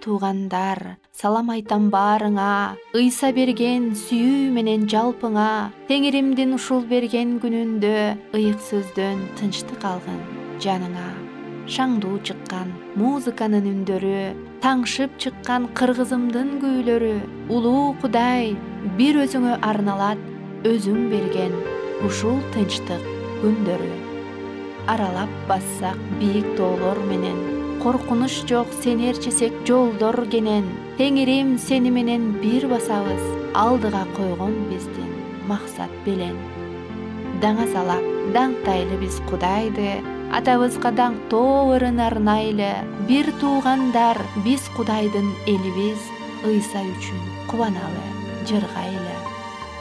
туугандар, салам айтам баарыңа, ыйса берген сүйүү менен жалпыңа, Теңиримдин ушул берген күнүндө, ыйык сөздөн тынчтык алгын жаныңа. Шаңдуу чыккан музыканын үндөрү, таңшып чыккан кыргызымдын күүлөрү, улуу Кудай бир өзүңө арналат, өзүң берген ушул тынчтык күндөрү. Аралап бассак бийик тоолор менен, коркунуч жок сени ээрчисек жолдор кенен, Теңирим сени менен бир басабыз, алдыга койгон биздин максат белен. Даңа салап даңктайлы биз Кудайды, атабызга даңктоо ырын арнайлы, бир туугандар биз Кудайдын элибиз, ыйса үчүн кубаналы, жыргайлы.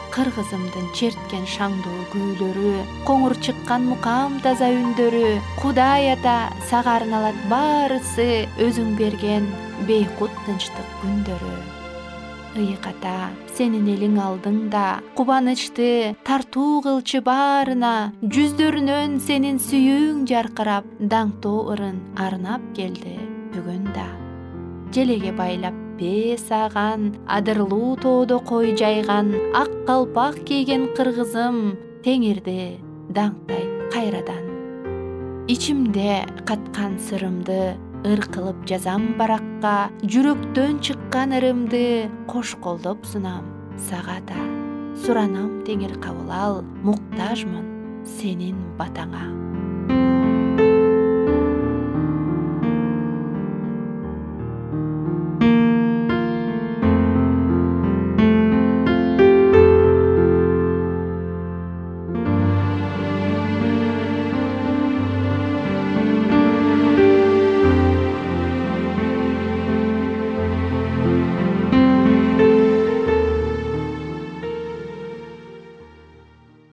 Кыргызымдын черткен шаңдуу күүлөрү, коңур чыккан мукам таза үндөрү, Кудай ата сага арналат баарысы, өзүң берген бейкут тынчтык күндөрү. Ыйык ата, сенин элиң алдыңда, кубанычты тартуу кылчы баарына, жүздөрүнөн сенин сүйүүң жаркырап, даңктоо ырын арнап келди бүгүн да. Желеге байлап бээ саган, адырлуу тоодо кой жайган, ак калпак кийген кыргызым, Теңирди даңктайт кайрадан. Ичимде каткан сырымды, ыр кылып жазам баракка, жүрөктөн чыккан ырымды, кош колдоп сунам сага да. Суранам Теңир кабыл ал, муктажмын сенин батаңа.